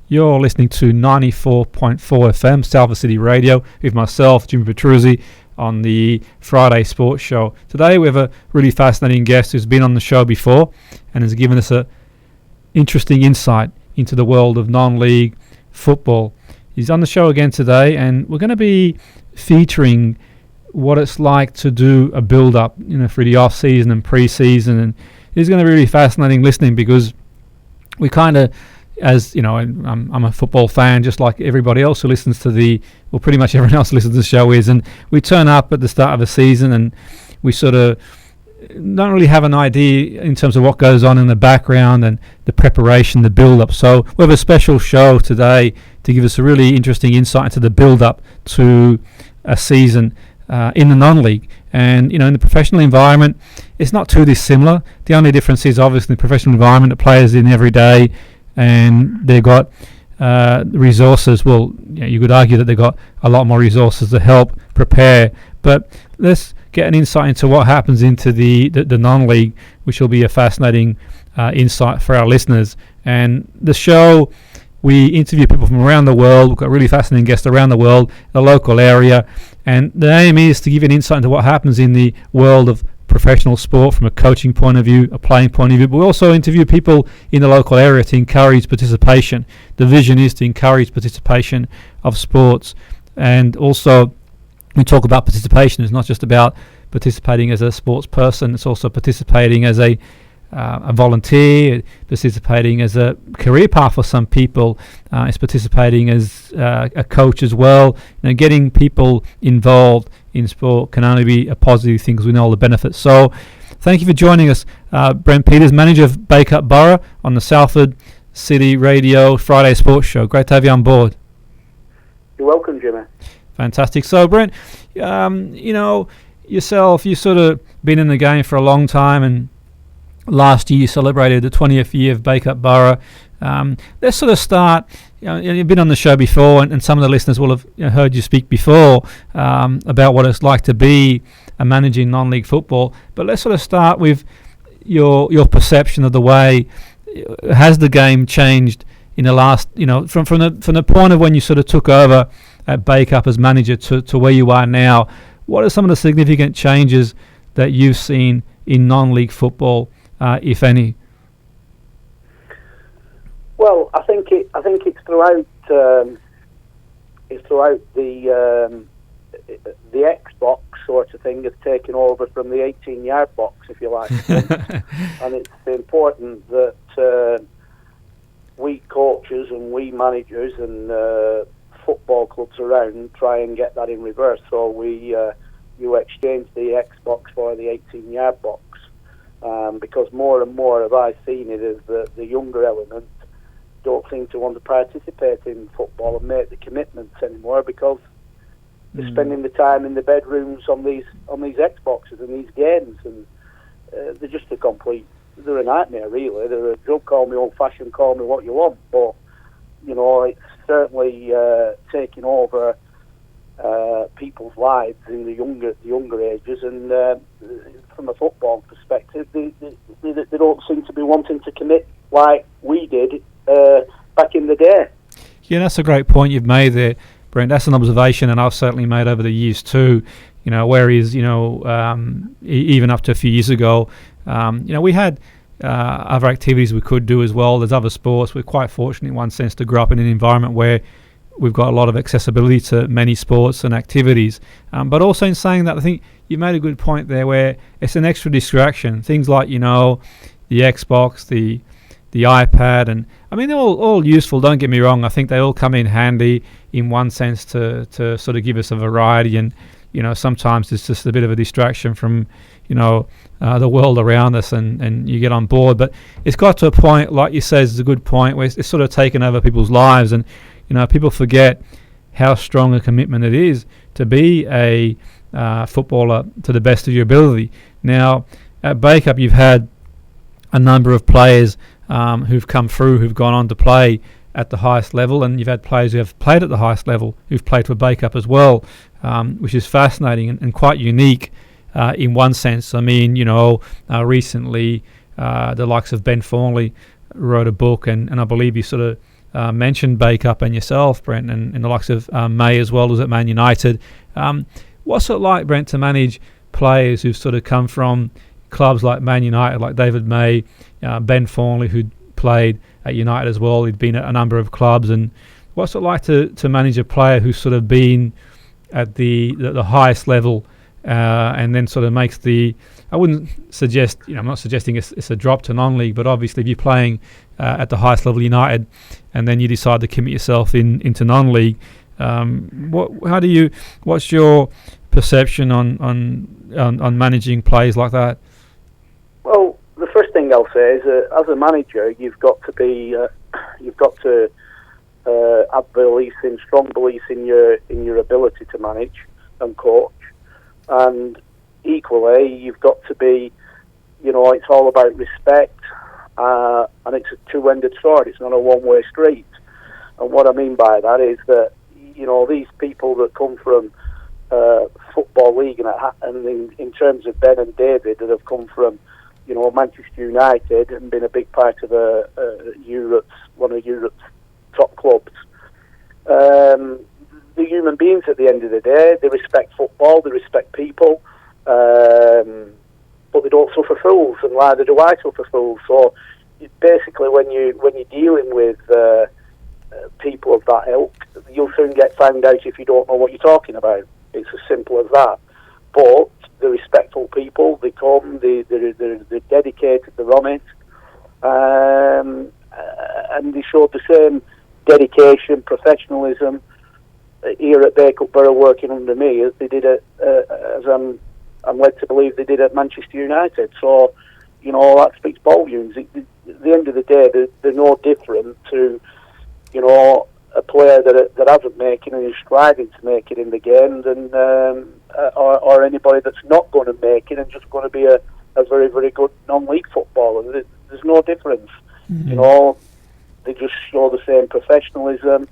You're listening to 94.4 FM, Salford City Radio, with myself, Jimmy Petruzzi, on the Friday Sports Show. Today we have a really fascinating guest who's been on the show before and has given us an interesting insight into the world of non-league football. He's on the show again today, and we're going to be featuring what it's like to do a build-up, for the off-season and pre-season. And it's going to be really fascinating listening because we kind of, I'm a football fan just like everybody else who listens to pretty much everyone else who listens to the show is, and we turn up at the start of a season and we sort of don't really have an idea in terms of what goes on in the background and the preparation, the build-up. So we have a special show today to give us a really interesting insight into the build-up to a season in the non-league. And, in the professional environment, it's not too dissimilar. The only difference is obviously the professional environment, the players in every day, and they've got resources. Well, you could argue that they've got a lot more resources to help prepare. But let's get an insight into what happens into the non-league, which will be a fascinating insight for our listeners. And the show, we interview people from around the world. We've got really fascinating guests around the world, the local area. And the aim is to give you an insight into what happens in the world of professional sport from a coaching point of view, a playing point of view, but we also interview people in the local area to encourage participation. The vision is to encourage participation of sports, and also we talk about participation. It's not just about participating as a sports person, it's also participating as a volunteer, participating as a career path for some people. It's participating as a coach as well. Getting people involved in sport can only be a positive thing because we know all the benefits. So thank you for joining us, Brent Peters, manager of Bacup Borough, on the Salford City Radio Friday Sports Show. Great to have you on board. You're welcome, Jimmy. Fantastic. So Brent, yourself, you've sort of been in the game for a long time, and last year you celebrated the 20th year of Bacup Borough. Let's sort of start. You've been on the show before, and some of the listeners will have heard you speak before about what it's like to be a manager in non-league football. But let's sort of start with your perception of the way has the game changed in the last, from the point of when you sort of took over at Bacup as manager to where you are now. What are some of the significant changes that you've seen in non-league football, if any? Well, I think it's throughout the Xbox sort of thing has taken over from the 18-yard box, if you like. And it's important that we coaches and we managers and football clubs around try and get that in reverse. So you exchange the Xbox for the 18-yard box, because more and more have I seen it as the younger element don't seem to want to participate in football and make the commitments anymore because they're spending the time in the bedrooms on these Xboxes and these games, and they're just they're a nightmare really. They're a drug. Call me old-fashioned, call me what you want, but it's certainly taking over people's lives in the younger ages, and from a football perspective, they don't seem to be wanting to commit like we did back in the day. Yeah, that's a great point you've made there, Brent. That's an observation, and I've certainly made over the years too. Whereas even up to a few years ago, we had other activities we could do as well. There's other sports. We're quite fortunate in one sense to grow up in an environment where we've got a lot of accessibility to many sports and activities. But also in saying that, I think you made a good point there where it's an extra distraction. Things like, the Xbox, the iPad, and I mean, they're all useful, don't get me wrong. I think they all come in handy in one sense to sort of give us a variety, and sometimes it's just a bit of a distraction from the world around us, and you get on board. But it's got to a point, like you said, it's a good point, where it's sort of taken over people's lives, and people forget how strong a commitment it is to be a footballer to the best of your ability. Now, at Bacup, you've had a number of players who've come through, who've gone on to play at the highest level, and you've had players who have played at the highest level who've played for Bacup as well, which is fascinating and quite unique in one sense. I mean, recently the likes of Ben Thornley wrote a book, and I believe he sort of mentioned Bacup and yourself, Brent, and the likes of May as well, who's at Man United. What's it like, Brent, to manage players who've sort of come from clubs like Man United, like David May, Ben Thornley, who played at United as well? He'd been at a number of clubs. And what's it like to manage a player who's sort of been at the highest level and then sort of makes I wouldn't suggest, I'm not suggesting it's a drop to non-league, but obviously if you're playing at the highest level United and then you decide to commit yourself into non-league, what's your perception on managing players like that? Well, the first thing I'll say is as a manager, you've got to have strong belief in your ability to manage and coach, and equally you've got to be, it's all about respect, and it's a two-ended sword. It's not a one-way street. And what I mean by that is that these people that come from Football League and in terms of Ben and David that have come from Manchester United and been a big part of one of Europe's top clubs. The human beings at the end of the day, they respect football, they respect people, but they don't suffer fools, and neither do I suffer fools. So basically, when you're dealing with people of that ilk, you'll soon get found out if you don't know what you're talking about. It's as simple as that. But they're respectful people. They come, they're dedicated, they're honest, and they showed the same dedication, professionalism here at Bacup Borough working under me as they did as I'm led to believe they did at Manchester United. So, that speaks volumes. At the end of the day, they're no different to, a player that hasn't made it and is striving to make it in the game than or anybody that's not going to make it and just going to be a very, very good non-league footballer. There's no difference. Mm-hmm. They just show the same professionalism,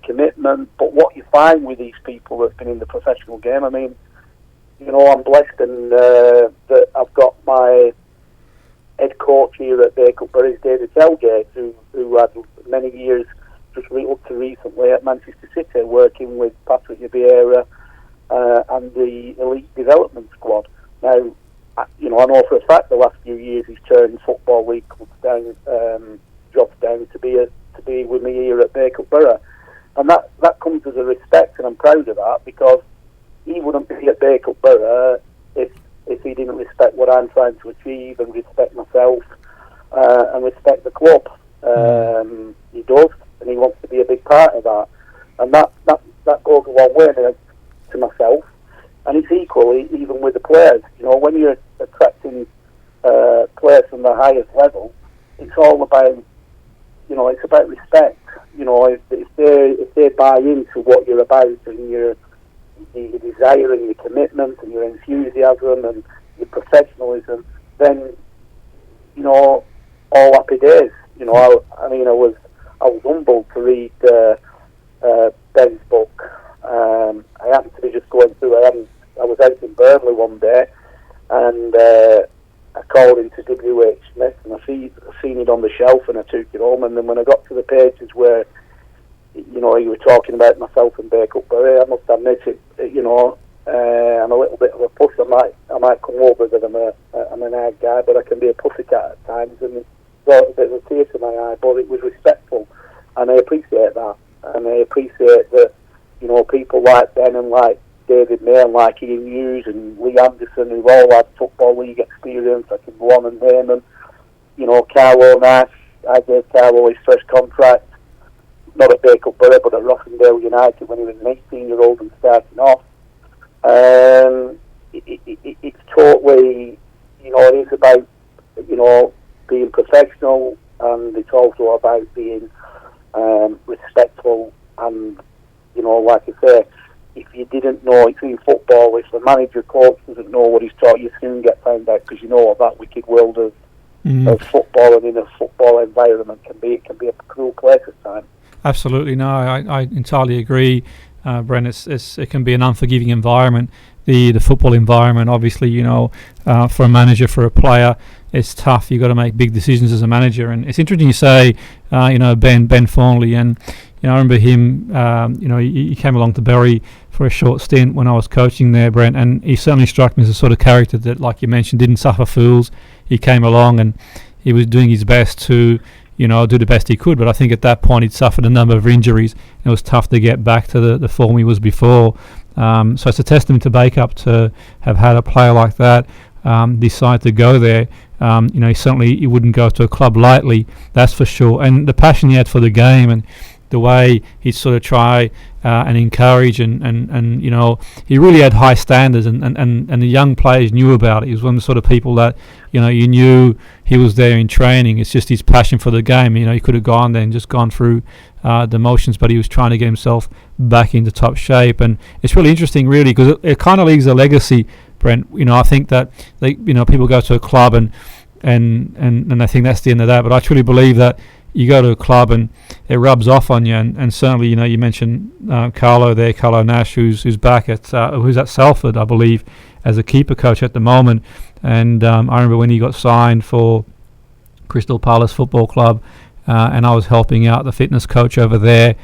commitment. But what you find with these people that've been in the professional game, I mean, I'm blessed and that I've got my head coach here at Bacup Borough, David Telgate, who had many years just up to recently at Manchester City, working with Patrick Vieira and the elite development squad. Now, I know for a fact the last few years he's turned Football League clubs down, jobs down to be with me here at Bacup Borough, and that comes as a respect, and I'm proud of that, because he wouldn't be at Bacup Borough if he didn't respect what I'm trying to achieve and respect myself and respect the club. He does, and he wants to be a big part of that, and that goes a long way to myself. And it's equally even with the players. When you're attracting players from the highest level, it's all about it's about respect. If they buy into what you're about and your desire and your commitment and your enthusiasm and your professionalism, then all happy days. I was humbled to read Ben's book. I happened to be just going through. I was out in Burnley one day, and I called into W.H. Smith, and I seen it on the shelf, and I took it home. And then when I got to the pages where you were talking about myself and Bacup Borough, I must admit it. I'm a little bit of a puss. I might come over that I'm an hard guy, but I can be a pussycat at times, and it brought a bit of a tear to my eye. But it was respectful, and I appreciate that, and I appreciate that. People like Ben and like David May and like Ian Hughes and Lee Anderson, who've all had Football League experience. I can go on and name them. Carlo Nash. I gave Carlo his first contract, not at Bacup Borough, but at Rossendale United when he was an 18-year-old and starting off. It's totally, it is about, being professional, and it's also about being respectful. And, like I say, if you didn't know, it's in football, if the manager coach doesn't know what he's taught, you soon get found out, because that wicked world of football and in a football environment can be a cruel place at times. Absolutely, no, I entirely agree, Brent. It can be an unforgiving environment, the football environment. Obviously, for a manager, for a player, it's tough. You've got to make big decisions as a manager. And it's interesting you say, Ben Thornley, and I remember him. He came along to Bury for a short stint when I was coaching there, Brent, and he certainly struck me as a sort of character that, like you mentioned, didn't suffer fools. He came along and he was doing his best to do the best he could, but I think at that point he'd suffered a number of injuries. It was tough to get back to the form he was before. So it's a testament to Bacup to have had a player like that decide to go there. He wouldn't go to a club lightly, that's for sure. And the passion he had for the game and the way he'd sort of try and encourage and he really had high standards and the young players knew about it. He was one of the sort of people that you knew he was there in training. It's just his passion for the game. He could have gone there and just gone through the motions, but he was trying to get himself back into top shape. And it's really interesting, really, because it kind of leaves a legacy, Brent. I think that people go to a club and I think that's the end of that. But I truly believe that you go to a club and it rubs off on you, and certainly you mentioned Carlo Nash, who's back at who's at Salford, I believe, as a keeper coach at the moment. And I remember when he got signed for Crystal Palace Football Club, and I was helping out the fitness coach over there,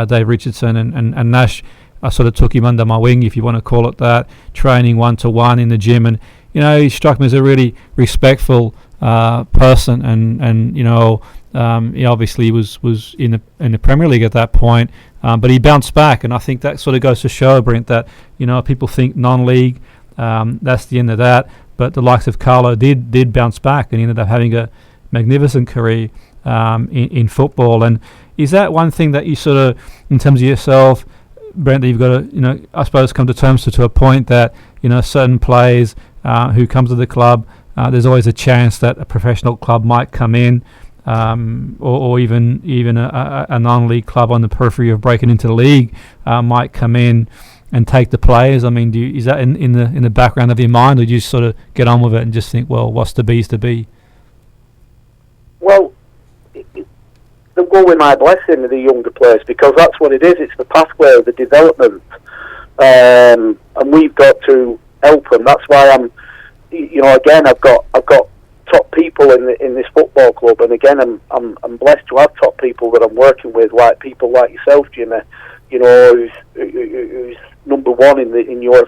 Dave Richardson, and Nash. I sort of took him under my wing, if you want to call it that, training 1-to-1 in the gym, and he struck me as a really respectful person, and he obviously was in the Premier League at that point, but he bounced back, and I think that sort of goes to show, Brent, that people think non-league, that's the end of that, but the likes of Carlo did bounce back, and he ended up having a magnificent career in football. And is that one thing that you sort of, in terms of yourself, Brent, that you've got to, I suppose, come to terms to a point that certain players who come to the club, there's always a chance that a professional club might come in, or even a non-league club on the periphery of breaking into the league might come in and take the players. I mean, is that in the background of your mind, or do you just sort of get on with it and just think, well, what's to be is to be? Well, they'll go with my blessing of the younger players, because that's what it is. It's the pathway of the development, and we've got to help them. That's why I'm, again, I've got top people in this football club, and again, I'm blessed to have top people that I'm working with, like people like yourself, Jimmy. Who's number one in your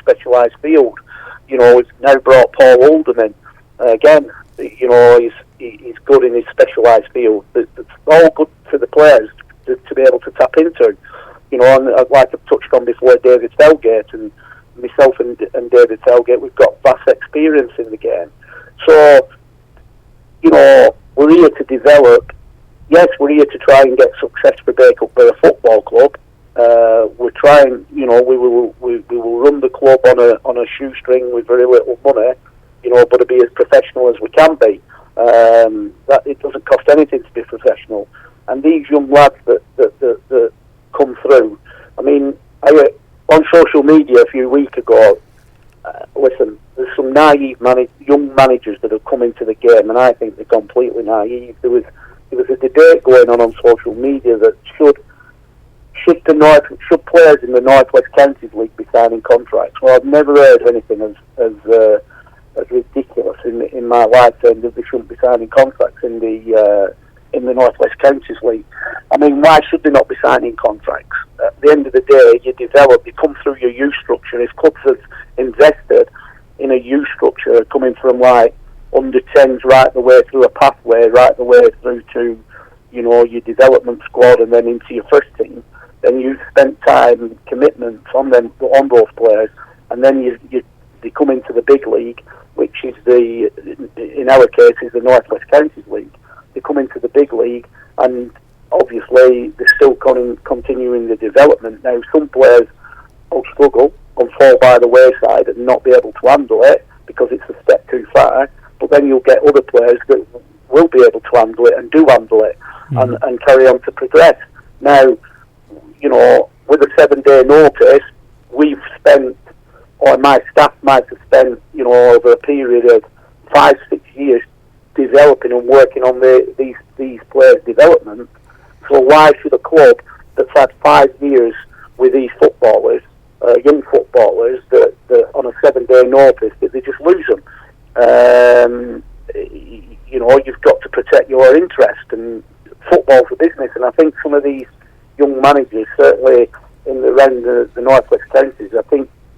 specialised field. He's now brought Paul Oldham in. Again, he's good in his specialised field. It's all good for the players to be able to tap into. And like I've touched on before, David Felgate, and myself and David Felgate, we've got vast experience in the game. So, we're here to develop. Yes, we're here to try and get success for Bacup Borough Football Club. We're trying, we will run the club on a shoestring with very little money, but to be as professional as we can be. That it doesn't cost anything to be professional. And these young lads that come through, I mean, on social media a few weeks ago, listen, there's some naive young managers that have come into the game, and I think they're completely naive. There was a debate going on social media that should players in the North West Counties League be signing contracts. Well, I've never heard anything as ridiculous in my lifetime that they shouldn't be signing contracts in the North West Counties League. I mean, why should they not be signing contracts? At the end of the day, you develop, you come through your youth structure. If clubs have invested in a youth structure, coming from like under 10s right the way through a pathway, right the way through to your development squad, and then into your first team, then you've spent time and commitment on those players, and then they come into the big league, which is in our case is the North West Counties League. They come into the big league, and obviously they're still continuing the development. Now, some players will struggle and fall by the wayside and not be able to handle it because it's a step too far, but then you'll get other players that will be able to handle it and do handle it, and carry on to progress. Now, with a 7-day notice, we've spent, or my staff might have spent, over a period of 5-6 years developing and working on these players' development. So why should a club that's had 5 years with these footballers, young footballers, that on a 7-day notice, that they just lose them? You've got to protect your interest, and football's a business. And I think some of these young managers, certainly around the northwest counties,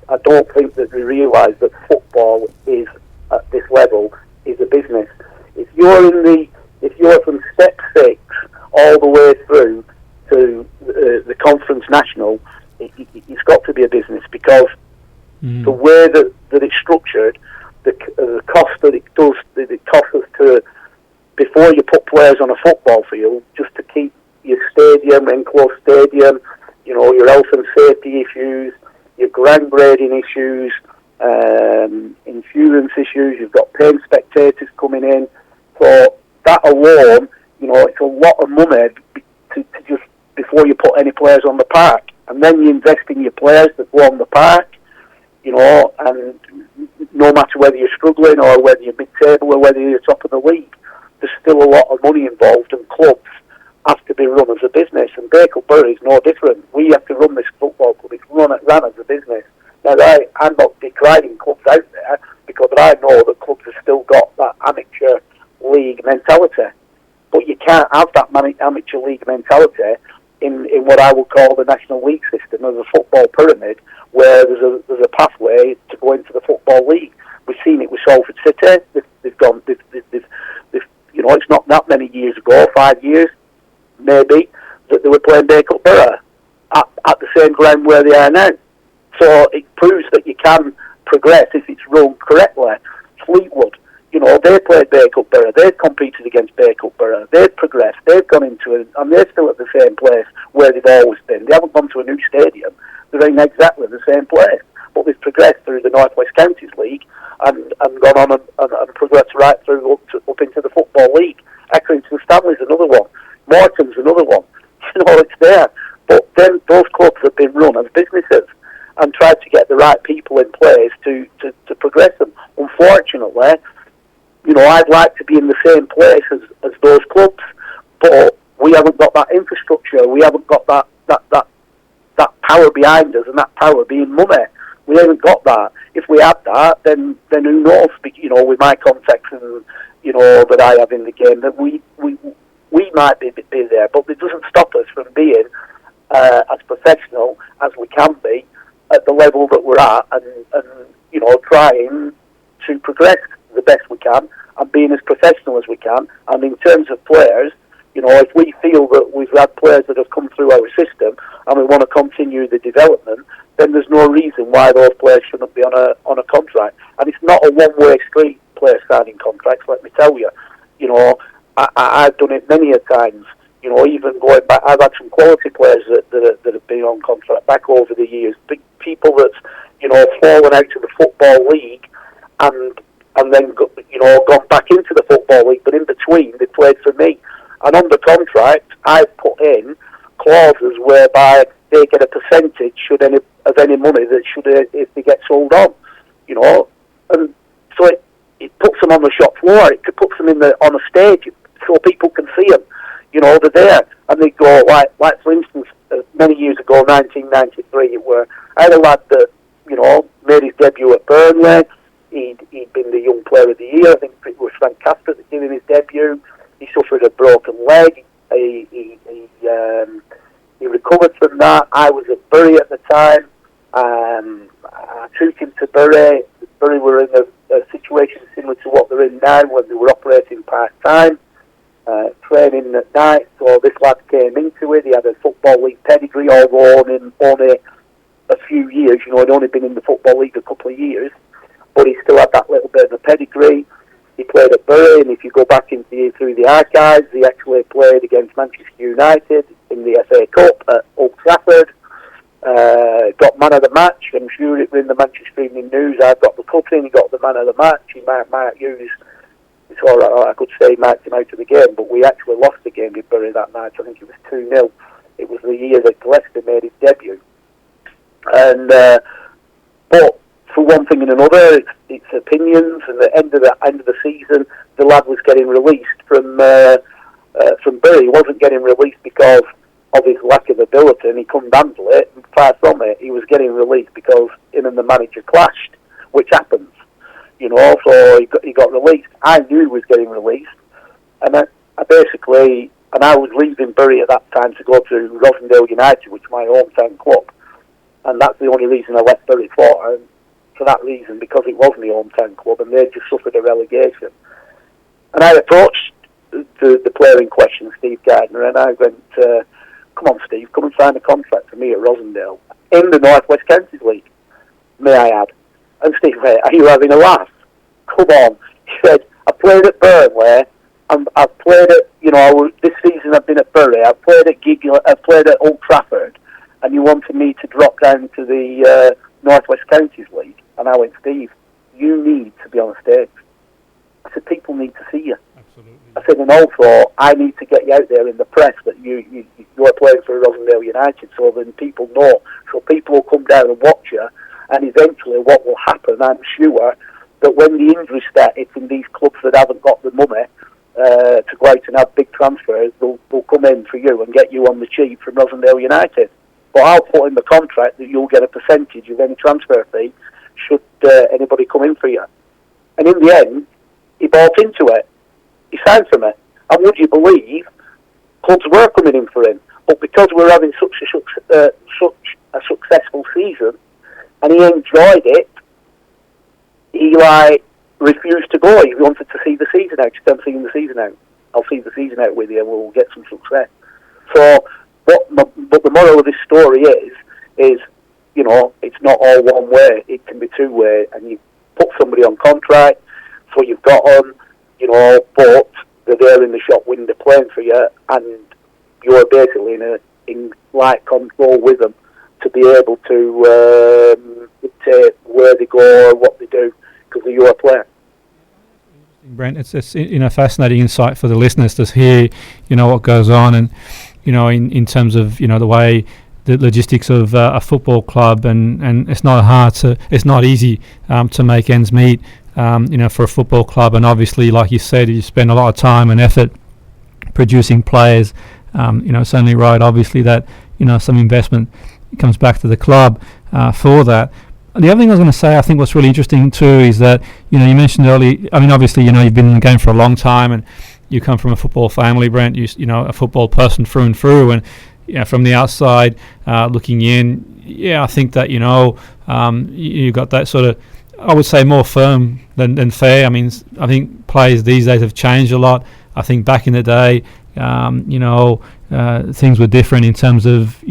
I don't think that they realise that football is at this level is a business. If you're from step 6 all the way through to the conference national, it's got to be a business, because the way that it's structured, the cost that it does, that it costs us to, before you put players on a football field, just to keep your stadium, enclosed stadium, your health and safety issues, your ground grading issues, insurance issues, you've got paying spectators coming in. So that alone, it's a lot of money to just before you put any players on the park. And then you invest in your players that go on the park, and no matter whether you're struggling or whether you're mid-table or whether you're top of the league, there's still a lot of money involved, and clubs have to be run as a business. And Bacup Borough is no different. We have to run this football club. It's run as a business. Now, I'm not decrying clubs out there, because I know that clubs have still got that amateur league mentality. But you can't have that amateur league mentality in what I would call the National League system of a football pyramid, where there's a pathway to go into the Football League. We've seen it with Salford City. They've it's not that many years ago, 5 years maybe, that they were playing Bacup Borough at the same ground where they are now. So it proves that you can progress if it's run correctly. Fleetwood, they played Bacup Borough, they've competed against Bacup Borough, they've progressed, they've gone into it, and they're still at the same place where they've always been. They haven't gone to a new stadium, they're in exactly the same place, but they've progressed through the North West Counties League and gone on and progressed right through up into the Football League. Accrington Stanley's another one, Morton's another one. It's there. But then those clubs have been run as businesses and tried to get the right people in place to progress them. Unfortunately, I'd like to be in the same place as those clubs, but we haven't got that infrastructure. We haven't got that power behind us, and that power being money. We haven't got that. If we had that, then who knows? With my contacts and that I have in the game, that we might be there, but it doesn't stop us from being as professional as we can be at the level that we're at, and trying to progress the best we can and being as professional as we can. And in terms of players, if we feel that we've had players that have come through our system and we want to continue the development, then there's no reason why those players shouldn't be on a contract. And it's not a one-way street, player signing contracts, let me tell you. I've done it many a times. Even going back, I've had some quality players that have been on contract back over the years. People that's fallen out of the Football League and then gone back into the Football League, but in between they played for me. And under contract, I've put in clauses whereby they get a percentage of any money that if they get sold on, and so it puts them on the shop floor. It puts them on a stage so people can see them. They're there, and they go like for instance, many years ago, 1993, I had a lad that made his debut at Burnley. He'd been the Young Player of the Year. I think it was Frank Casper that gave him his debut. He suffered a broken leg. He recovered from that. I was at Bury at the time. I took him to Bury. Bury were in a situation similar to what they're in now, when they were operating part-time, training at night. So this lad came into it. He had a Football League pedigree, although only a few years. He'd only been in the Football League a couple of years, but he still had that little bit of a pedigree. He played at Bury, and if you go back through the archives, he actually played against Manchester United in the FA Cup at Old Trafford. Got man of the match. I'm sure it was in the Manchester Evening News. I've got the cup in. He got the man of the match. He might use. It's all right. I could say he marked him out of the game, but we actually lost the game with Bury that night. I think it was 2-0. It was the year that Gillespie made his debut. And but for one thing and another, it's opinions. And at the end of the season, the lad was getting released from Bury. He wasn't getting released because of his lack of ability, and he couldn't handle it. Far from it, he was getting released because him and the manager clashed, which happens. So he got released. I knew he was getting released, and I basically, and I was leaving Bury at that time to go to Rosendale United, which is my hometown club, and that's the only reason I left Bury for. And for that reason, because it was my hometown club, and they just suffered a relegation. And I approached the player in question, Steve Gardner, and I went, "Come on, Steve, come and sign a contract for me at Rosendale in the North West Counties League, may I add." And Steve went, "Are you having a laugh? Come on." He said, "I played at Burnley, and I've played at, this season I've been at Bury, I've played at I've played at Old Trafford, and you wanted me to drop down to the North West Counties League." And I went, "Steve, you need to be on a stage." I said, "People need to see you." Absolutely. I said, "And also, I need to get you out there in the press that you are playing for Rosendale United, so then people know. So people will come down and watch you, and eventually what will happen, I'm sure, that when the injuries start hitting these clubs that haven't got the money to go out and have big transfers, they'll come in for you and get you on the cheap from Rosendale United. But I'll put in the contract that you'll get a percentage of any transfer fee should anybody come in for you." And in the end, he bought into it. He signed for me. And would you believe, clubs were coming in for him, but because we're having such a successful season, and he enjoyed it, he refused to go. He wanted to see the season out. He said, "I'm seeing the season out. I'll see the season out with you, and we'll get some success." So, but the moral of this story is it's not all one way. It can be two way, and you put somebody on contract, so you've got them, but they're there in the shop window playing for you, and you're basically in light control with them to be able to dictate where they go or what they do because you're a player. Brent, it's fascinating insight for the listeners to hear, what goes on, and in terms of the way the logistics of a football club, and it's not easy to make ends meet, for a football club, and obviously, like you said, you spend a lot of time and effort producing players. It's only right, obviously, that some investment comes back to the club for that. The other thing I was going to say, I think what's really interesting too, is that you mentioned earlier. I mean, obviously, you've been in the game for a long time, and you come from a football family, Brent. A football person through and through, and from the outside looking in, I think that you got that sort of, I would say, more firm than fair. I mean, I think players these days have changed a lot. I think back in the day, things were different in terms of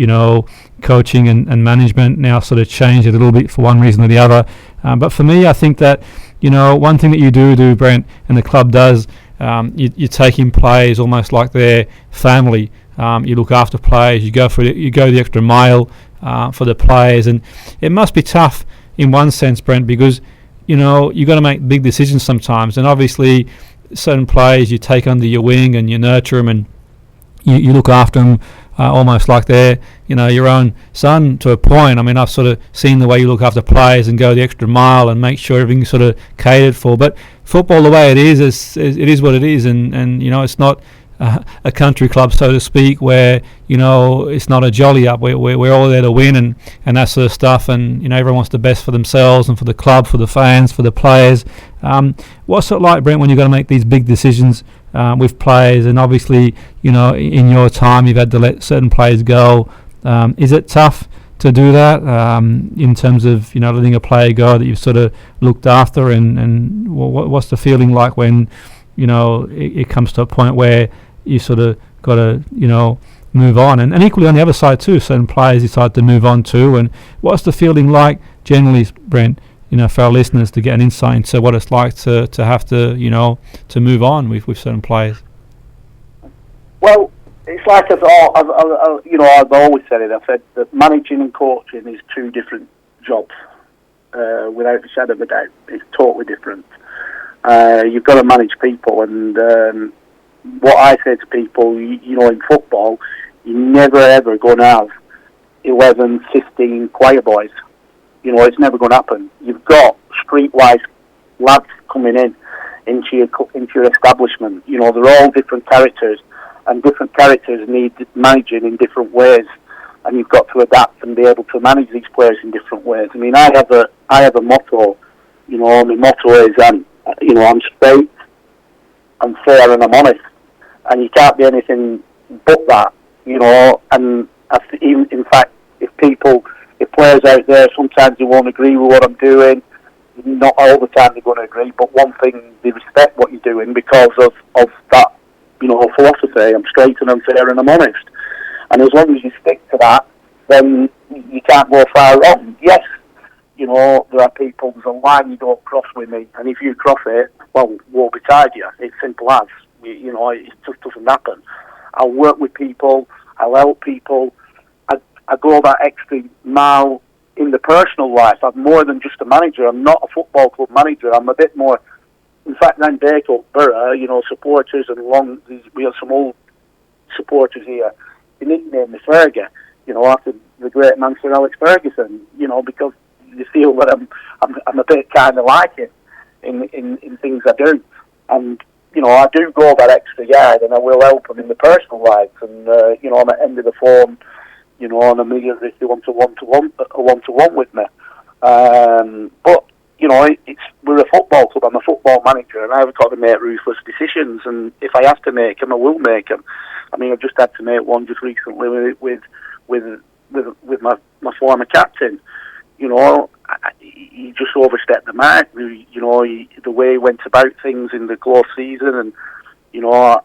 coaching and management. Now sort of changed a little bit for one reason or the other. But for me, I think that one thing that you do, Brent, and the club does, you take in players almost like their family. You look after players. You go the extra mile for the players, and it must be tough in one sense, Brent, because you got to make big decisions sometimes, and obviously certain players you take under your wing and you nurture them, and you look after them almost like they're your own son to a point. I mean, I've sort of seen the way you look after players and go the extra mile and make sure everything's sort of catered for. But football, the way it is what it is, and it's not a country club, so to speak, where it's not a jolly up. We're all there to win and that sort of stuff, and everyone wants the best for themselves and for the club, for the fans, for the players. What's it like, Brent, when you've got to make these big decisions with players? And obviously, in your time, you've had to let certain players go. Is it tough to do that in terms of letting a player go that you've sort of looked after? And what's the feeling like when it comes to a point where you sort of got to move on, and equally on the other side too, certain players decide to move on too? And what's the feeling like generally, Brent, for our listeners to get an insight into what it's like to have to to move on with certain players? Well, it's like I've always said it. I've said that managing and coaching is two different jobs, without a shadow of a doubt. It's totally different. You've got to manage people, and what I say to people, in football, you're never ever going to have 11, 15 choir boys. It's never going to happen. You've got streetwise lads coming into your establishment. They're all different characters, and different characters need managing in different ways, and you've got to adapt and be able to manage these players in different ways. I mean, I have a motto My motto is, I'm straight, I'm fair, and I'm honest. And you can't be anything but that, And even, in fact, if players out there, sometimes they won't agree with what I'm doing. Not all the time they're going to agree, but one thing, they respect what you're doing because of that, philosophy. I'm straight and I'm fair and I'm honest. And as long as you stick to that, then you can't go far wrong. Yes, there are people, there's a line you don't cross with me, and if you cross it, well, woe betide you. It's simple as. It just doesn't happen. I'll work with people, I'll help people, I go that extra mile in the personal life. I'm more than just a manager. I'm not a football club manager. I'm a bit more. In fact, I'm Bacup, Borough, supporters, and we have some old supporters here. They nicknamed me Fergie, after the great man Sir Alex Ferguson, because you feel that I'm a bit kind of like it in things I do. And, I do go that extra yard, and I will help them in the personal life. And, I'm at the end of the phone, and immediately if they want a one-to-one with me. But, we're a football club. I'm a football manager, and I've got to make ruthless decisions. And if I have to make them, I will make them. I mean, I've just had to make one just recently with my former captain. He just overstepped the mark. The way he went about things in the close season, and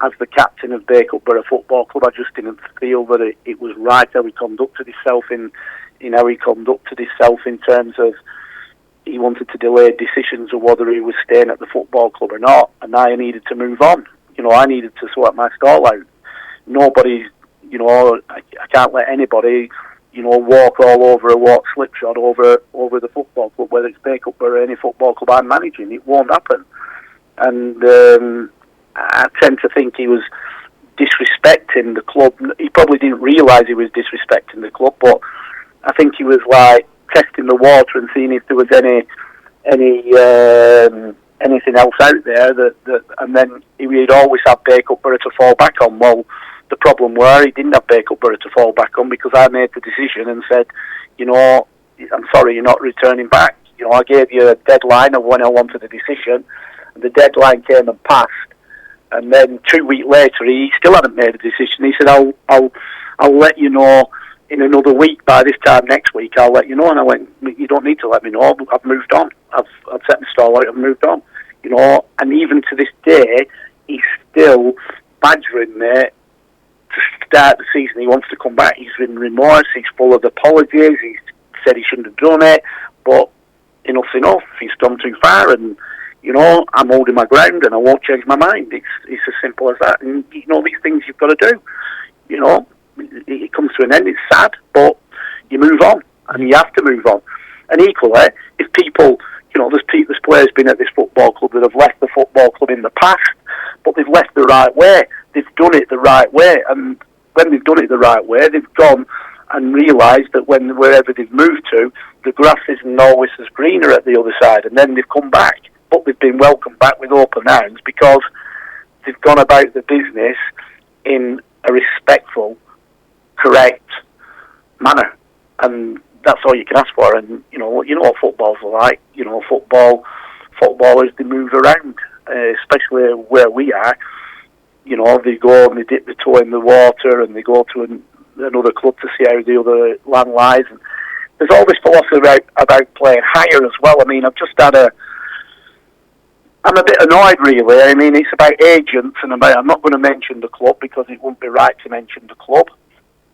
as the captain of Bacup Borough Football Club, I just didn't feel that it was right how he conducted himself in terms of he wanted to delay decisions of whether he was staying at the football club or not, and I needed to move on. I needed to sort my stall out. Nobody, I can't let anybody, walk all over or walk slipshod over the football club, whether it's Bacup or any football club I'm managing. It won't happen. And I tend to think he was disrespecting the club. He probably didn't realise he was disrespecting the club, but I think he was like testing the water and seeing if there was anything else out there that and then he'd always have Bacup Borough to fall back on. Well, the problem were he didn't have Bacup Borough to fall back on because I made the decision and said, I'm sorry, you're not returning back. I gave you a deadline of when I wanted a decision, and the deadline came and passed. And then 2 weeks later, he still hadn't made a decision. He said, I'll let you know in another week. By this time next week, I'll let you know. And I went, you don't need to let me know. I've moved on. I've set my stall out. I've moved on. And even to this day, he's still badgering me to start the season. He wants to come back. He's in remorse. He's full of apologies. He's said he shouldn't have done it. But enough's enough. He's gone too far, and I'm holding my ground, and I won't change my mind. It's as simple as that. And these things you've got to do. It comes to an end. It's sad, but you move on, and you have to move on. And equally, if people, there's players been at this football club that have left the football club in the past, but they've left the right way. They've done it the right way, and when they've done it the right way, they've gone and realised that wherever they've moved to, the grass isn't always as greener at the other side, and then they've come back. But they've been welcomed back with open arms because they've gone about the business in a respectful, correct manner, and that's all you can ask for. And what football's like. Footballers, they move around, especially where we are. They go and they dip the toe in the water, and they go to another club to see how the other land lies. And there's all this philosophy about playing higher as well. I mean, I'm a bit annoyed, really. I mean, it's about agents, and I'm not going to mention the club because it wouldn't be right to mention the club.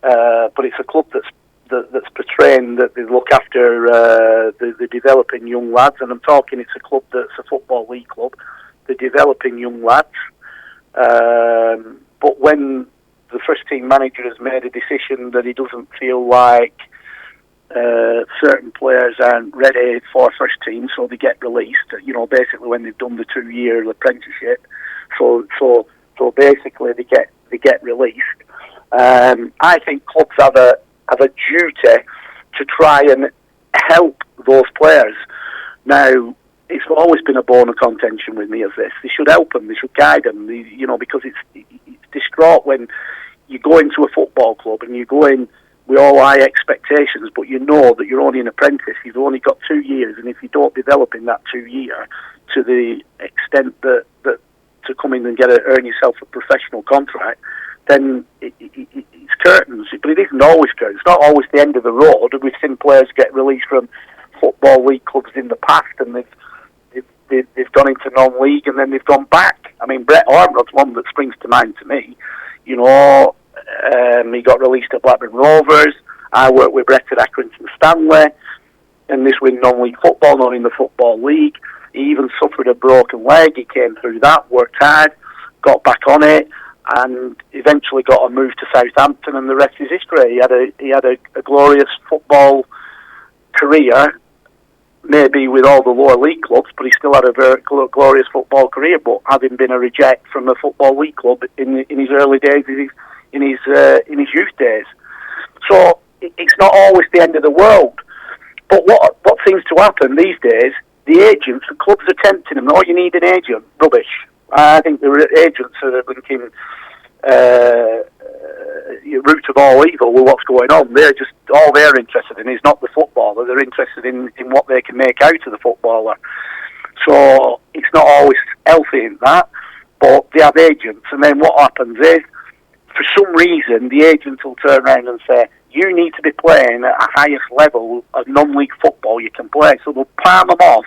But it's a club that's portraying that they look after the developing young lads, and I'm talking it's a club that's a football league club. They're developing young lads. But when the first team manager has made a decision that he doesn't feel like certain players aren't ready for first team, so they get released. Basically when they've done the 2-year apprenticeship, so basically they get released. I think clubs have a duty to try and help those players. Now, it's always been a bone of contention with me as this. They should help them. They should guide them. Because it's distraught when you go into a football club and you go in with all high expectations, but you know that you're only an apprentice. You've only got 2 years, and if you don't develop in that 2 year to the extent that to come in and earn yourself a professional contract, then it's curtains. But it isn't always curtains. It's not always the end of the road. We've seen players get released from Football League clubs in the past, and they've gone into non-league, and then they've gone back. I mean, Brett Ormrod's one that springs to mind to me. You know, he got released at Blackburn Rovers. I worked with Brett at Accrington Stanley, and this was non-league football, not in the Football League. He even suffered a broken leg. He came through that, worked hard, got back on it, and eventually got a move to Southampton, and the rest is history. He had a glorious football career, maybe with all the lower league clubs, but he still had a very glorious football career. But having been a reject from a Football League club in his early days, in his youth days, so it's not always the end of the world. But what seems to happen these days? The agents, the clubs are tempting them. Oh, you need an agent. Rubbish. I think the agents are thinking root of all evil with what's going on. They're just, all they're interested in is not the footballer. They're interested in what they can make out of the footballer. So it's not always healthy in that, but they have agents. And then what happens is, for some reason, the agents will turn around and say, you need to be playing at a highest level of non-league football you can play. So they'll palm them off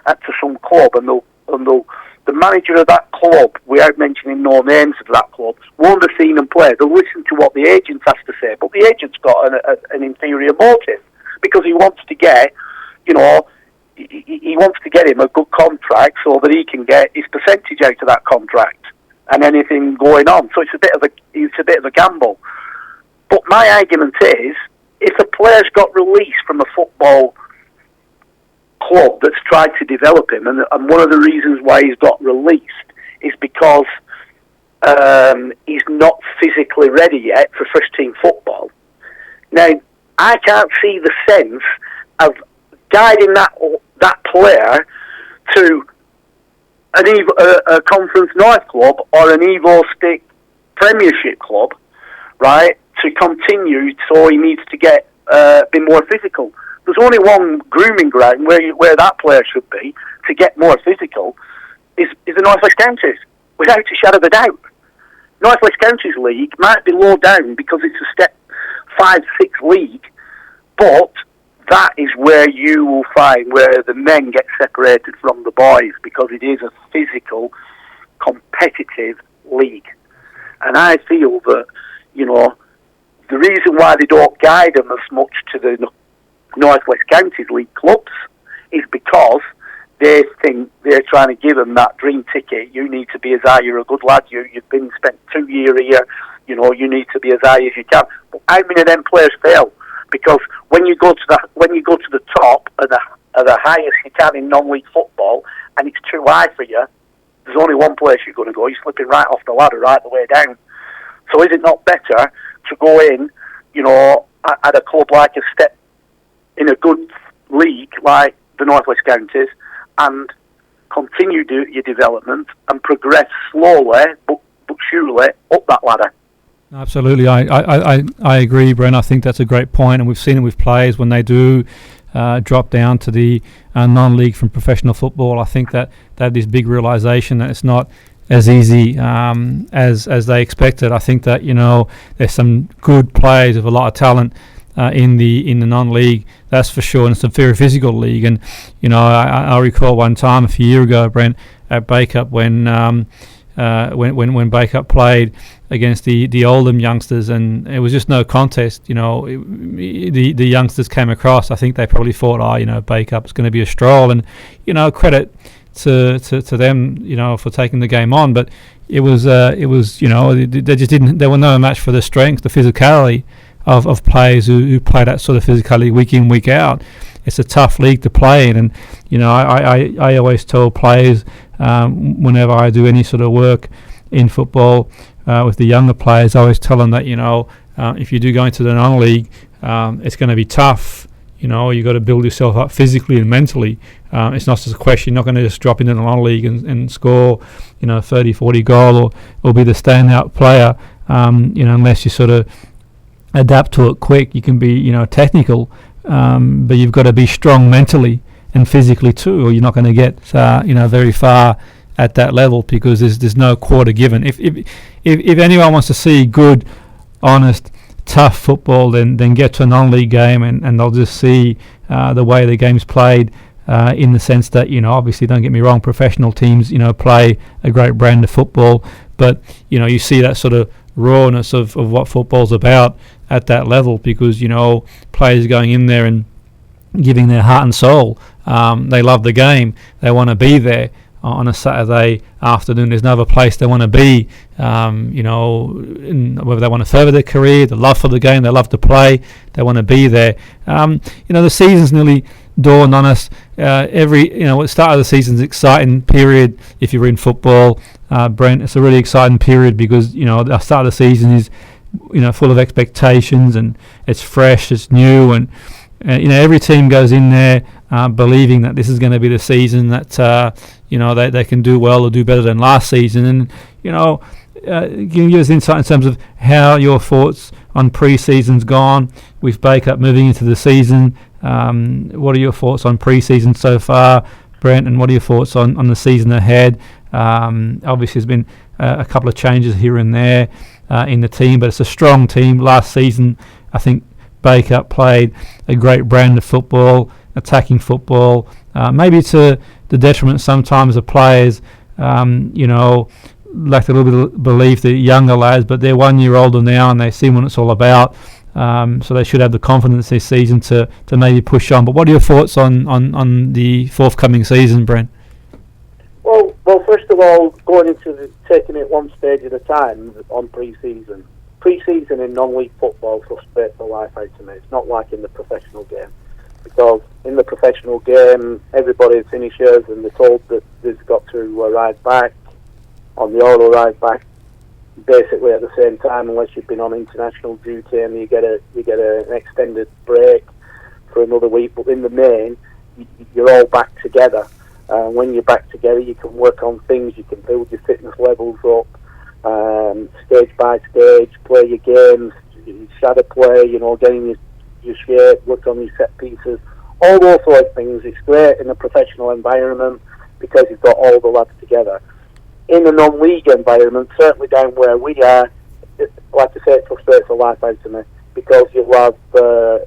to some club, and the manager of that club, without mentioning no names of that club, won't have seen them play. They'll listen to what the agent has to say, but the agent's got an inferior motive, because he wants to get, he wants to get him a good contract so that he can get his percentage out of that contract and anything going on. So it's a bit of a gamble. But my argument is, if a player's got released from a football club that's tried to develop him, and one of the reasons why he's got released is because he's not physically ready yet for first-team football. Now, I can't see the sense of guiding that player to a Conference North club or an Evo Stick Premiership club, right, to continue, so he needs to be more physical. There's only one grooming ground where that player should be to get more physical is the North West Counties, without a shadow of a doubt. North West Counties League might be low down because it's a step 5-6 league, but that is where you will find where the men get separated from the boys, because it is a physical, competitive league. And I feel that, the reason why they don't guide them as much to the North West Counties League clubs is because they think they're trying to give them that dream ticket. You need to be as high. You're a good lad. You've spent 2 years here. You need to be as high as you can. But how many of them players fail? Because when you go to the top of the highest you can in non-league football, and it's too high for you, there's only one place you're going to go. You're slipping right off the ladder, right the way down. So is it not better to go in, at a club like a step in a good league like the North West Counties, and continue your development and progress slowly but surely up that ladder? Absolutely, I agree, Brent. I think that's a great point, and we've seen it with players when they do drop down to the non-league from professional football. I think that they have this big realisation that it's not as easy as they expected. I think that there's some good players with a lot of talent in the non-league, that's for sure, and it's a very physical league. And I recall one time a few years ago, Brent, at Bacup when Bacup played against the Oldham youngsters, and it was just no contest. The youngsters came across. I think they probably thought, Bacup's going to be a stroll, and credit to them, for taking the game on. But it was they just didn't. There were no match for the strength, the physicality of players who play that sort of physicality week in, week out. It's a tough league to play in, and I always tell players whenever I do any sort of work in football with the younger players, I always tell them that if you do go into the non-league, it's going to be tough. You've got to build yourself up physically and mentally. It's not just a question. You're not going to just drop into the non-league and score 30, 40 goal or be the standout player, unless you sort of adapt to it quick. You can be, technical, but you've got to be strong mentally and physically too, or you're not going to get, very far at that level, because there's no quarter given. If anyone wants to see good, honest, tough football, then get to a non-league game, and they'll just see the way the game's played, in the sense that, obviously, don't get me wrong, professional teams, play a great brand of football, but, you see that sort of rawness of what football's about at that level, because, players going in there and giving their heart and soul. They love the game. They want to be there on a Saturday afternoon. There's no other place they want to be, whether they want to further their career, the love for the game, they love to play, they want to be there. The season's nearly dawned on us. At the start of the season's exciting period if you're in football. Brent, it's a really exciting period because, the start of the season is, full of expectations, and it's fresh, it's new, and every team goes in there believing that this is going to be the season that they can do well or do better than last season. And can you give us insight in terms of how your thoughts on pre-season's gone with Bacup moving into the season? What are your thoughts on pre-season so far, Brent, and what are your thoughts on the season ahead? Obviously, there's been a couple of changes here and there in the team, but it's a strong team. Last season, I think Bacup played a great brand of football, attacking football, maybe to the detriment sometimes of players, lacked a little bit of belief, the younger lads, but they're 1 year older now and they see what it's all about, so they should have the confidence this season to maybe push on. But what are your thoughts on the forthcoming season, Brent? Well, first of all, going into taking it one stage at a time on pre-season. Pre-season in non-league football frustrates the life out of me. It's not like in the professional game, because in the professional game, everybody finishes and they're told that they've got to arrive back on the oral arrive back basically at the same time, unless you've been on international duty and you get an extended break for another week. But in the main, you're all back together. When you're back together, you can work on things, you can build your fitness levels up, stage by stage, play your games, shadow play, getting your shape, work on your set pieces, all those sort of things. It's great in a professional environment because you've got all the lads together. In a non-league environment, certainly down where we are, like I say, it frustrates the life out of me, because you'll have the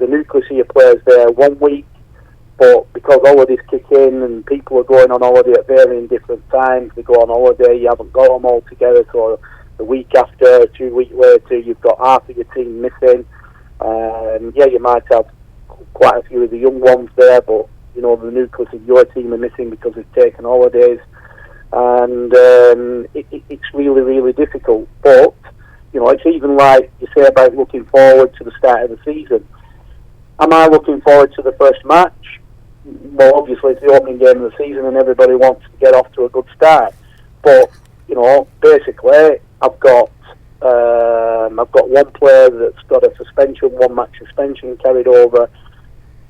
nucleus of your players there 1 week, but because holidays kick in and people are going on holiday at varying different times, they go on holiday, you haven't got them all together, so the week after, 2 weeks later, you've got half of your team missing. You might have quite a few of the young ones there, but the nucleus of your team are missing because they've taken holidays, and it's really, really difficult. But it's even like you say about looking forward to the start of the season. Am I looking forward to the first match? Well, obviously it's the opening game of the season and everybody wants to get off to a good start. But, basically I've got one player that's got a suspension, 1 match suspension carried over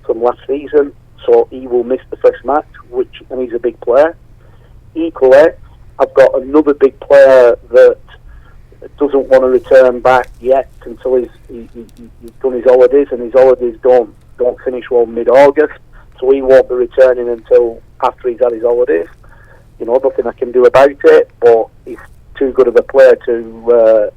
from last season, so he will miss the first match, and he's a big player. Equally, I've got another big player that doesn't want to return back yet until he's done his holidays, and his holidays don't finish well mid-August, so he won't be returning until after he's had his holidays. Nothing I can do about it, but he's too good of a player to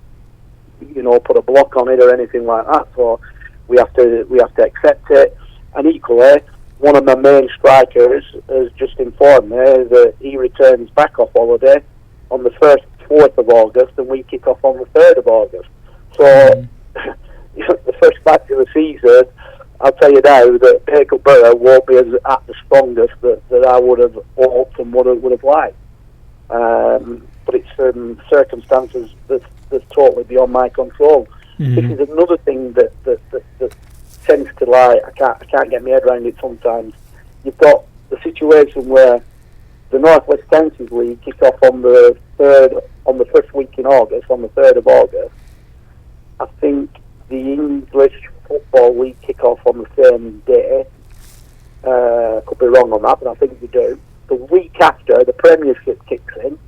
put a block on it or anything like that, so we have to accept it. And equally, one of my main strikers has just informed me that he returns back off holiday on the 4th of August, and we kick off on the 3rd of August. So, the first match of the season, I'll tell you now that Bacup Borough won't be at the strongest that I would have hoped and would have liked. But it's circumstances that's totally beyond my control. Mm-hmm. This is another thing that tends to lie. I can't get my head around it sometimes. You've got the situation where the North West Counties League kick off on the first week in August, on the 3rd of August. I think the English Football League kick off on the same day. Could be wrong on that, but I think we do. The week after, the Premiership kicks in.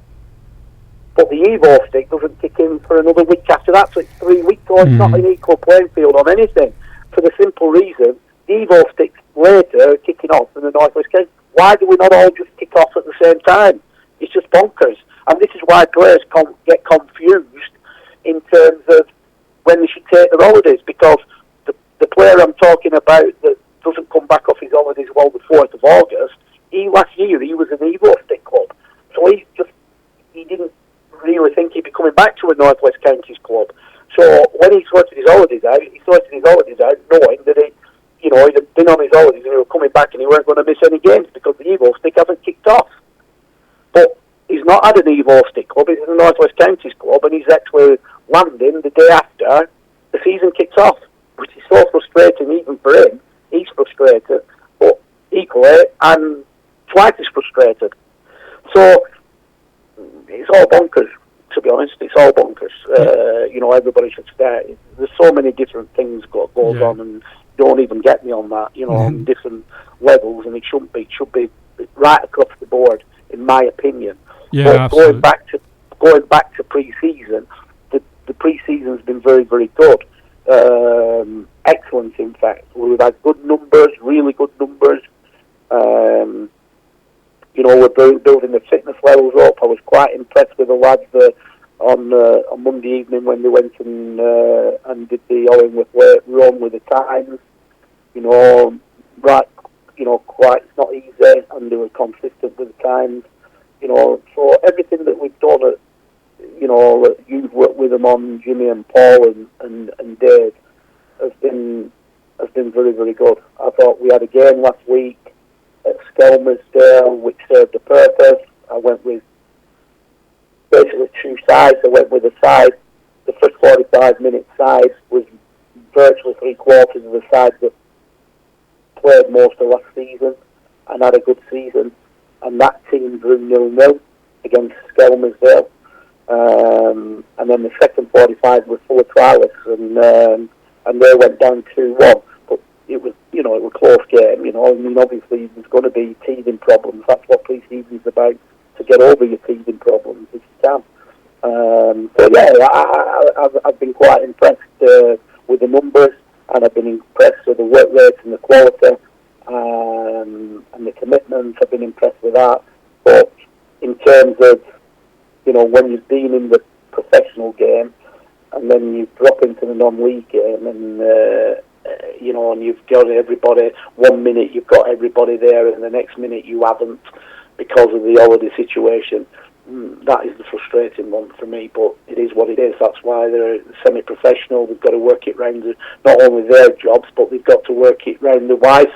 but the Evo stick doesn't kick in for another week after that, so it's 3 weeks, so it's not an equal playing field on anything, for the simple reason, the Evo stick later are kicking off in the North West Counties. Why do we not all just kick off at the same time? It's just bonkers. And this is why players get confused in terms of when they should take their holidays, because the player I'm talking about that doesn't come back off his holidays well the 4th of August, last year he was an Evo stick club. So he didn't really think he'd be coming back to a North West Counties club. So when he sorted his holidays out knowing that he'd been on his holidays and he was coming back and he weren't going to miss any games because the Evo stick hasn't kicked off. But he's not had an Evo stick club, he's a North West Counties club, and he's actually landing the day after the season kicks off, which is so frustrating even for him. He's frustrated, but equally, I'm twice as frustrated. So, it's all bonkers, to be honest. It's all bonkers. Everybody should start. There's so many different things goes on, and don't even get me on that, on different levels, and it shouldn't be. It should be right across the board, in my opinion. Yeah, but going back to pre-season, the pre-season's been very, very good. Excellent, in fact. We've had good numbers, really good numbers. We're building the fitness levels up. I was quite impressed with the lads on Monday evening when they went and did the Oldham weight run with the times. Quite, it's not easy, and they were consistent with the times. So everything that we've done, you've worked with them on, Jimmy and Paul and Dave, has been very, very good. I thought we had a game last week at Skelmersdale which served a purpose. I went with basically two sides. I went with a side, the first 45-minute side was virtually 3/4 of the side that played most of last season and had a good season, and that team drew 0-0 against Skelmersdale. And then the second 45 was full of trialists, and they went down 2-1. But it was, it was a close game. Obviously there's going to be teething problems. That's what pre-season's about, to get over your teething problems if you can. I've been quite impressed with the numbers, and I've been impressed with the work rates and the quality and the commitment. I've been impressed with that. But in terms of when you've been in the professional game and then you drop into the non-league game and and you've got everybody, 1 minute you've got everybody there and the next minute you haven't because of the holiday situation, that is the frustrating one for me, but it is what it is. That's why they're semi-professional. They've got to work it round not only their jobs, but they've got to work it round the wives'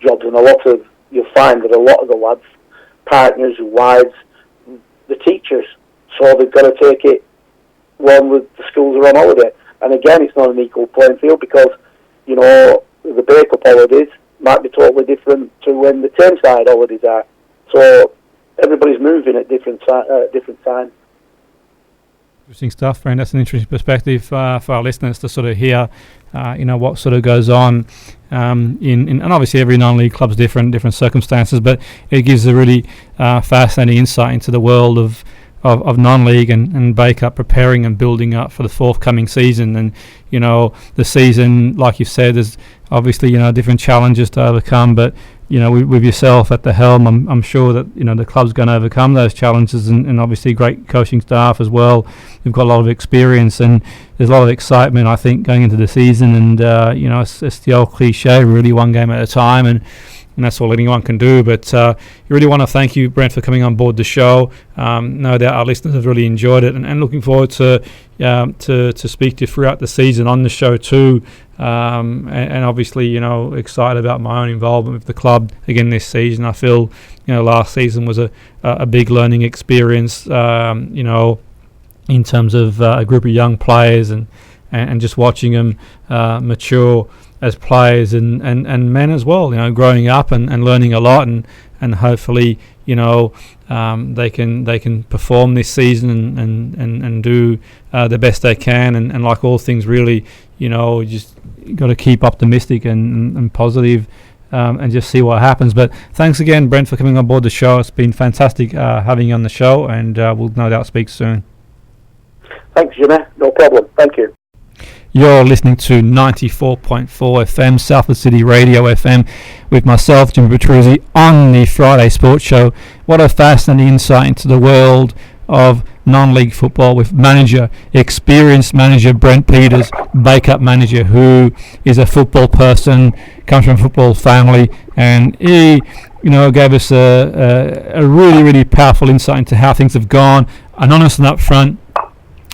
jobs, and you'll find that a lot of the lads, partners, wives, the teachers, so they've got to take it one with the schools are on holiday. And again, it's not an equal playing field because, the Bacup holidays might be totally different to when the Tameside holidays are. So everybody's moving at different times. Interesting stuff, Brent. That's an interesting perspective for our listeners to sort of hear, what sort of goes on and obviously every non-league club's different circumstances, but it gives a really fascinating insight into the world of non-league and Bacup preparing and building up for the forthcoming season. And the season, like you said, there's obviously different challenges to overcome, but with yourself at the helm, I'm sure that the club's going to overcome those challenges, and obviously great coaching staff as well. You've got a lot of experience, and there's a lot of excitement, I think, going into the season. And it's the old cliche, really, one game at a time, and that's all anyone can do. But you really want to thank you, Brent, for coming on board the show. No doubt our listeners have really enjoyed it, and looking forward to speak to you throughout the season on the show too. And obviously, excited about my own involvement with the club again this season. I feel, last season was a big learning experience, in terms of a group of young players and just watching them mature as players and men as well, growing up and learning a lot, and hopefully, they can perform this season and do the best they can, and like all things really, just got to keep optimistic and positive, and just see what happens. But thanks again, Brent, for coming on board the show. It's been fantastic having you on the show, and we'll no doubt speak soon. Thanks, Jimmy. No problem. Thank you. You're listening to 94.4 FM, Salford City Radio FM, with myself, Jimmy Petruzzi, on the Friday Sports Show. What a fascinating insight into the world of non-league football with experienced manager Brent Peters, Bacup manager, who is a football person, comes from a football family, and he, gave us a really, really powerful insight into how things have gone, an honest and upfront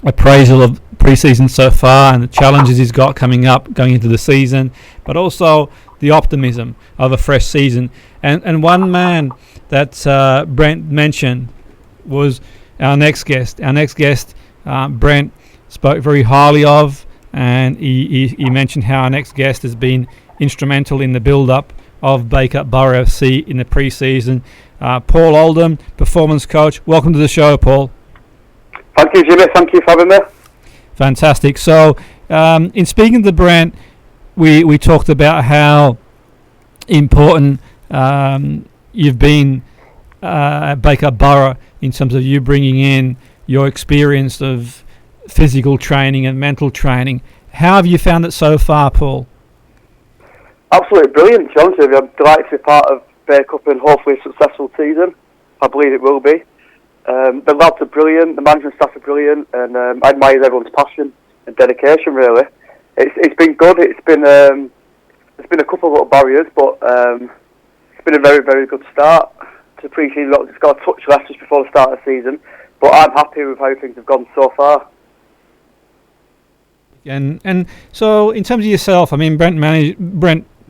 appraisal of pre-season so far and the challenges he's got coming up going into the season, but also the optimism of a fresh season. And one man that Brent mentioned was our next guest. Our next guest, Brent spoke very highly of, and he mentioned how our next guest has been instrumental in the build-up of Bacup Borough FC in the pre-season. Paul Oldham, performance coach. Welcome to the show, Paul. Thank you, Jimmy. Thank you for having me. Fantastic. So, in speaking to Brent, we talked about how important you've been at Bacup Borough in terms of you bringing in your experience of physical training and mental training. How have you found it so far, Paul? Absolutely brilliant, John. I'm delighted to be part of Bacup and hopefully a successful season. I believe it will be. The lads are brilliant, the management staff are brilliant, and I admire everyone's passion and dedication. Really, it's been good. There's been a couple of little barriers, but it's been a very, very good start to pre-season. It's got a touch left just before the start of the season, but I'm happy with how things have gone so far. And so, in terms of yourself, I mean, Brent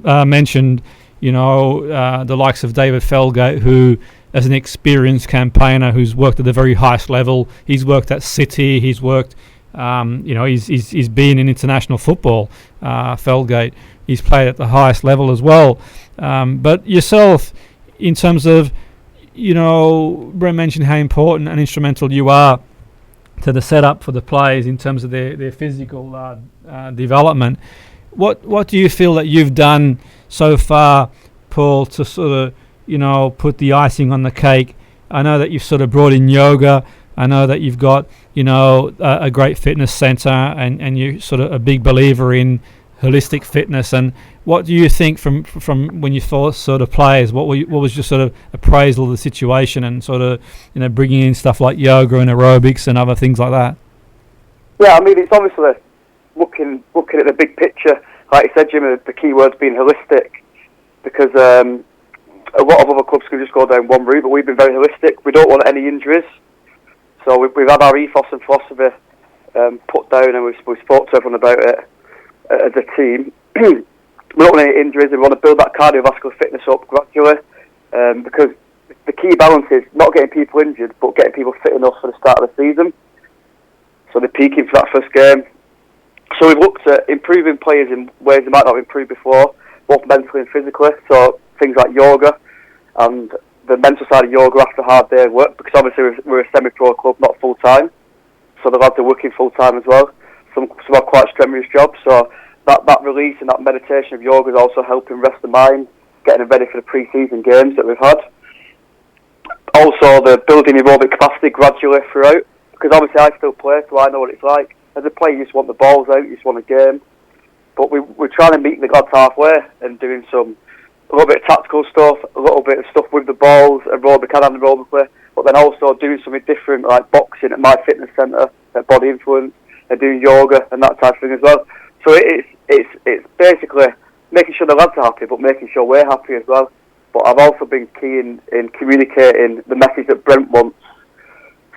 mentioned, the likes of David Felgate, who, as an experienced campaigner who's worked at the very highest level, he's worked at City, he's worked, he's been in international football. Felgate, he's played at the highest level as well. But yourself, in terms of, Brent mentioned how important and instrumental you are to the setup for the players in terms of their physical development. What do you feel that you've done so far, Paul, to sort of, put the icing on the cake? I know that you've sort of brought in yoga. I know that you've got, a great fitness centre, and you're sort of a big believer in holistic fitness. And what do you think from when you first sort of players? What was your sort of appraisal of the situation, and sort of, bringing in stuff like yoga and aerobics and other things like that? Yeah, I mean, it's obviously looking at the big picture. Like you said, Jimmy, the key word's being holistic, because a lot of other clubs can just go down one route, but we've been very holistic. We don't want any injuries, so we've had our ethos and philosophy put down, and we've spoke to everyone about it as a team. We don't want any injuries, and we want to build that cardiovascular fitness up gradually, because the key balance is not getting people injured, but getting people fit enough for the start of the season, so they're peaking for that first game. So we've looked at improving players in ways they might not have improved before, both mentally and physically. So things like yoga, and the mental side of yoga after a hard day of work, because obviously we're a semi-pro club, not full-time. So the lads are working full-time as well. Some have quite strenuous jobs. So that release and that meditation of yoga is also helping rest the mind, getting them ready for the pre-season games that we've had. Also, the building aerobic capacity gradually throughout, because obviously I still play, so I know what it's like. As a player, you just want the balls out, you just want a game. But we're trying to meet the lads halfway and doing a little bit of tactical stuff, a little bit of stuff with the balls, aerobic and anaerobically, but then also doing something different, like boxing at my fitness centre, at Body Influence, and doing yoga and that type of thing as well. So it's basically making sure the lads are happy, but making sure we're happy as well. But I've also been key in communicating the message that Brent wants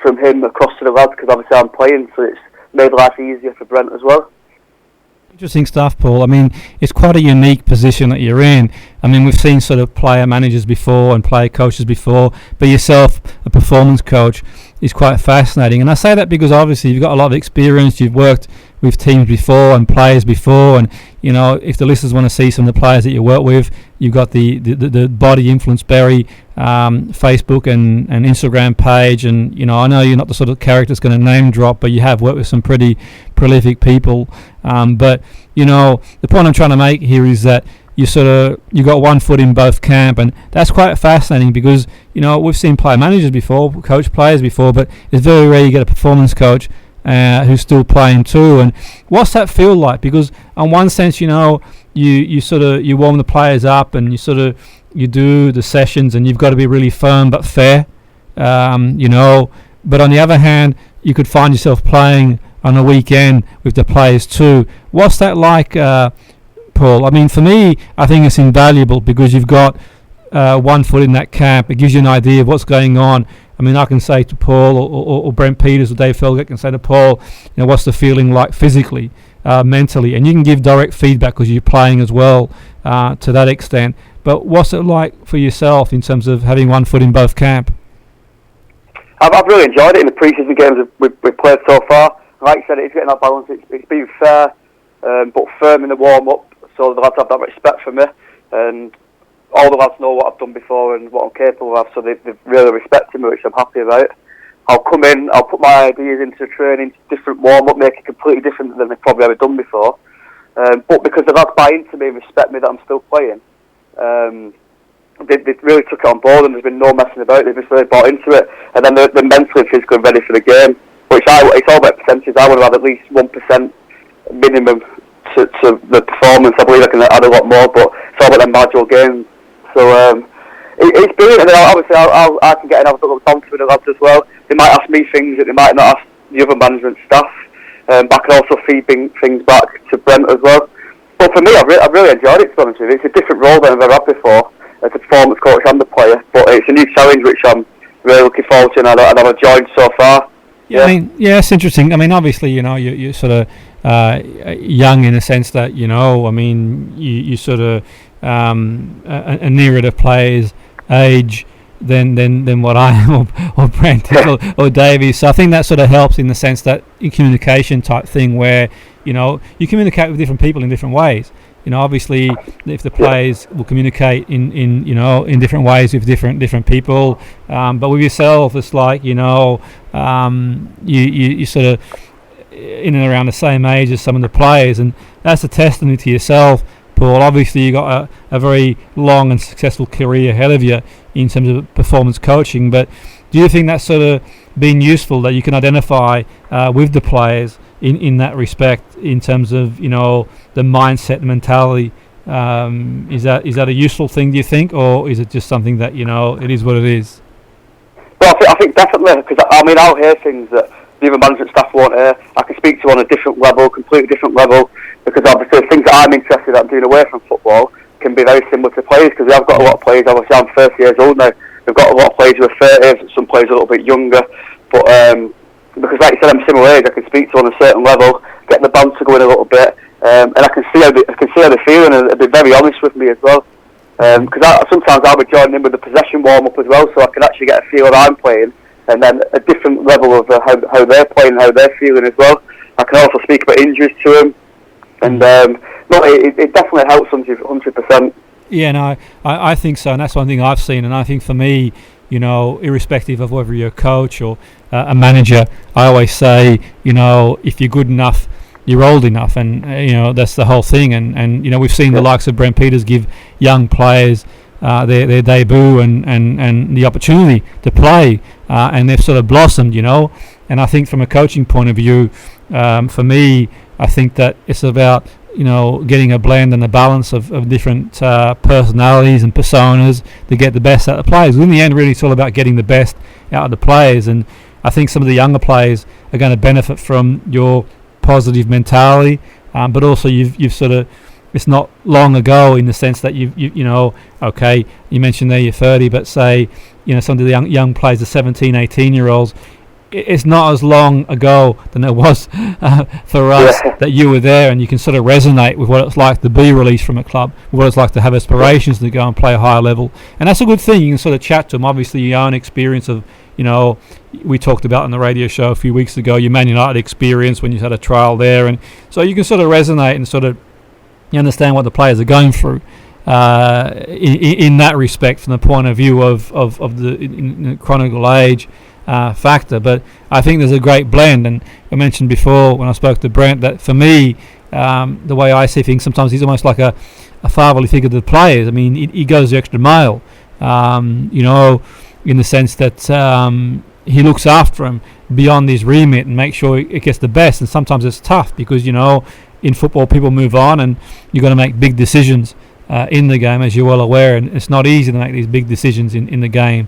from him across to the lads, because obviously I'm playing, so it's made life easier for Brent as well. Interesting stuff, Paul. I mean, it's quite a unique position that you're in. I mean, we've seen sort of player managers before and player coaches before, but yourself, a performance coach, is quite fascinating. And I say that because obviously you've got a lot of experience. You've worked with teams before and players before, and if the listeners want to see some of the players that you work with, you've got the Body Influence Berry Facebook and Instagram page, and I know you're not the sort of character that's going to name drop, but you have worked with some pretty prolific people. But the point I'm trying to make here is that you got one foot in both camp, and that's quite fascinating because we've seen player managers before, coach players before, but it's very rare you get a performance coach who's still playing too. And what's that feel like? Because on one sense, you warm the players up and you do the sessions, and you've got to be really firm but fair, But on the other hand, you could find yourself playing on a weekend with the players too. What's that like, Paul? I mean, for me, I think it's invaluable because you've got 1 foot in that camp. It gives you an idea of what's going on. I mean, I can say to Paul or Brent Peters or Dave Felgate can say to Paul, what's the feeling like physically, mentally, and you can give direct feedback because you're playing as well to that extent. But what's it like for yourself in terms of having 1 foot in both camp? I've really enjoyed it in the pre-season games we've played so far. Like you said, it's getting that balance. It's been fair, but firm in the warm-up, so the lads have that respect for me. And all the lads know what I've done before and what I'm capable of, so they've really respected me, which I'm happy about. I'll come in, I'll put my ideas into training, different warm-up, make it completely different than they've probably ever done before. But because the lads buy into me and respect me that I'm still playing, they really took it on board, and there's been no messing about. They've just really bought into it, and then they're mentally and physically ready for the game. Which it's all about percentage. I would have had at least 1% minimum to the performance. I believe I can add a lot more, but it's all about them marginal gains. So it's brilliant, and then obviously I can get in and have a little banter with the lads as well. They might ask me things that they might not ask the other management staff, but I can also feed things back to Brent as well. But for me, I've really enjoyed it, to be honest with you. It's a different role than I've ever had before as a performance coach and the player, but it's a new challenge which I'm really looking forward to, and I've enjoyed so far. Yeah, I mean, it's interesting. I mean, obviously, you're sort of young in the sense that, you sort of a nearer to players' age than what I am or Brent or Davey. So I think that sort of helps in the sense that in communication type thing where, you communicate with different people in different ways. Obviously, if the players will communicate in different ways with different people, but with yourself, it's like you sort of in and around the same age as some of the players, and that's a testimony to yourself, Paul. Obviously, you got a very long and successful career ahead of you in terms of performance coaching. But do you think that's sort of been useful that you can identify with the players in that respect, in terms of the mindset, the mentality? Is that a useful thing, do you think, or is it just something that it is what it is? Well, I think definitely, because I'll hear things that the other management staff won't hear. I can speak to on a different level, completely different level, because obviously things that I'm interested in doing away from football can be very similar to players, because I've got a lot of players. Obviously, I'm 30 years old now. We've got a lot of players who are 30, some players a little bit younger, but because like you said, I'm similar age, I can speak to on a certain level, get the banter going a little bit, and I can see how they're feeling, and they're very honest with me as well. Because sometimes I'll be joining in with the possession warm-up as well, so I can actually get a feel of I'm playing, and then a different level of how they're playing, how they're feeling as well. I can also speak about injuries to them, and it definitely helps 100%. Yeah, no, I think so, and that's one thing I've seen, and I think for me, irrespective of whether you're a coach or a manager, I always say, if you're good enough, you're old enough, and that's the whole thing. And we've seen the likes of Brent Peters give young players their debut and the opportunity to play, and they've sort of blossomed, And I think from a coaching point of view, for me, I think that it's about getting a blend and a balance of different personalities and personas to get the best out of the players. In the end, really, it's all about getting the best out of the players, and I think some of the younger players are going to benefit from your positive mentality, but also you've sort of, it's not long ago in the sense that okay, you mentioned there you're 30, but say some of the young players, the 17, 18-year-olds, it's not as long ago than it was for us that you were there, and you can sort of resonate with what it's like to be released from a club, what it's like to have aspirations to go and play a higher level, and that's a good thing. You can sort of chat to them. Obviously, your own experience of, we talked about on the radio show a few weeks ago, your Man United experience when you had a trial there, and so you can sort of resonate and sort of understand what the players are going through in that respect, from the point of view of the chronological age factor. But I think there's a great blend, and I mentioned before when I spoke to Brent that for me, the way I see things, sometimes he's almost like a fatherly figure to the players. I mean, he goes the extra mile, in the sense that he looks after him beyond his remit and makes sure it gets the best. And sometimes it's tough because, in football people move on and you've got to make big decisions in the game, as you're well aware, and it's not easy to make these big decisions in the game,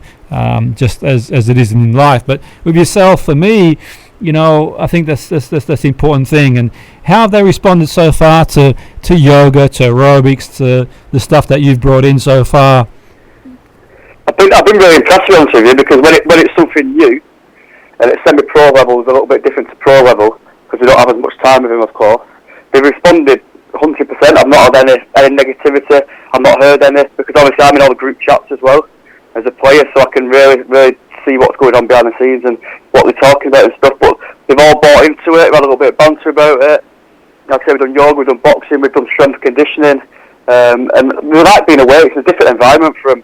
just as it is in life. But with yourself, for me, I think that's the important thing. And how have they responded so far to yoga, to aerobics, to the stuff that you've brought in so far? I've been really impressed with you, because when it's something new, and it's semi-pro level is a little bit different to pro level, because we don't have as much time with him, of course. They've responded 100%. I've not had any negativity. I've not heard any, because obviously I'm in all the group chats as well as a player, so I can really see what's going on behind the scenes and what they're talking about and stuff. But they've all bought into it. We've had a little bit of banter about it. Like I said, we've done yoga, we've done boxing, we've done strength conditioning, and we like being away. It's a different environment for them.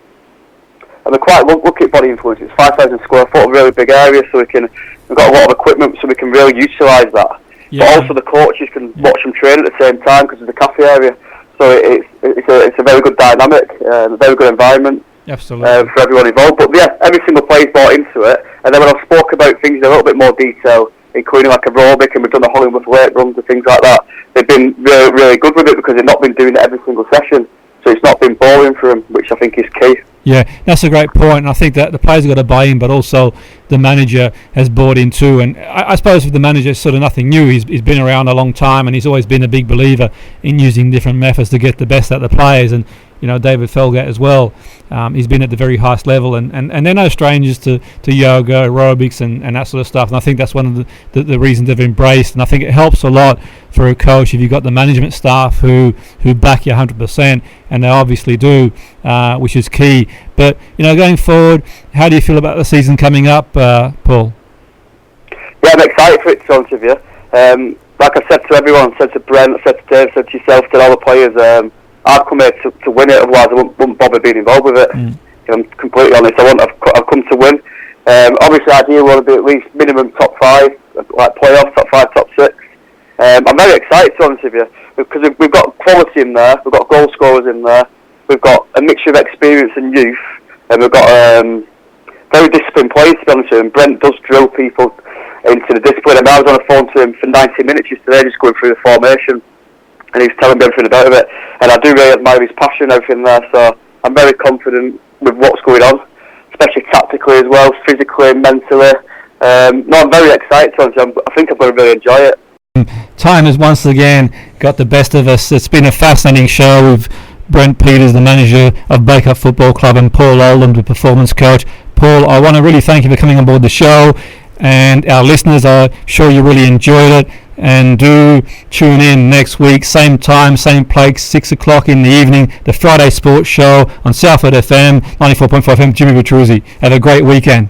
And we're quite lucky at Body Influence. It's 5,000 square foot, a really big area, so we've got a lot of equipment, so we can really utilise that. Yeah. But also the coaches can watch them train at the same time because of the cafe area. So it's a very good dynamic, a very good environment. Absolutely. For everyone involved. But yeah, every single player's bought into it. And then when I've spoke about things in a little bit more detail, including like aerobic, and we've done the Hollingworth weight runs and things like that, they've been really, really good with it because they've not been doing it every single session. So it's not been boring for them, which I think is key. Yeah, that's a great point, and I think that the players have got to buy in, but also the manager has bought in too. And I suppose with the manager, it's sort of nothing new. He's been around a long time, and he's always been a big believer in using different methods to get the best out of the players. And David Felgate as well. He's been at the very highest level, and they're no strangers to yoga, aerobics, and that sort of stuff. And I think that's one of the reasons they've embraced. And I think it helps a lot for a coach if you've got the management staff who back you 100%, and they obviously do, which is key. But going forward, how do you feel about the season coming up, Paul? Yeah, I'm excited for it, to be honest with you. Like I said to everyone, said to Brent, said to Dave, said to yourself, to all the players. I've come here to win it, otherwise I wouldn't bother being involved with it. I'm completely honest. I've come to win. Obviously, ideally, we want to be at least minimum top 5, like playoffs, top 5, top 6. I'm very excited, to be honest with you, because we've got quality in there, we've got goal scorers in there, we've got a mixture of experience and youth, and we've got very disciplined players, to be honest with you. And Brent does drill people into the discipline. And I was on the phone to him for 90 minutes yesterday, just going through the formation. And he's telling me everything about it, and I do really admire his passion and everything there. So I'm very confident with what's going on, especially tactically as well, physically, mentally. I'm very excited. I think I'm going to really enjoy it. Time has once again got the best of us. It's been a fascinating show with Brent Peters, the manager of Bacup Football Club, and Paul Oldham, the performance coach. Paul, I want to really thank you for coming on board the show, and our listeners, I'm sure you really enjoyed it. And do tune in next week, same time, same place, 6 o'clock in the evening, the Friday Sports Show on Salford FM, 94.5 FM. Jimmy Petruzzi. Have a great weekend.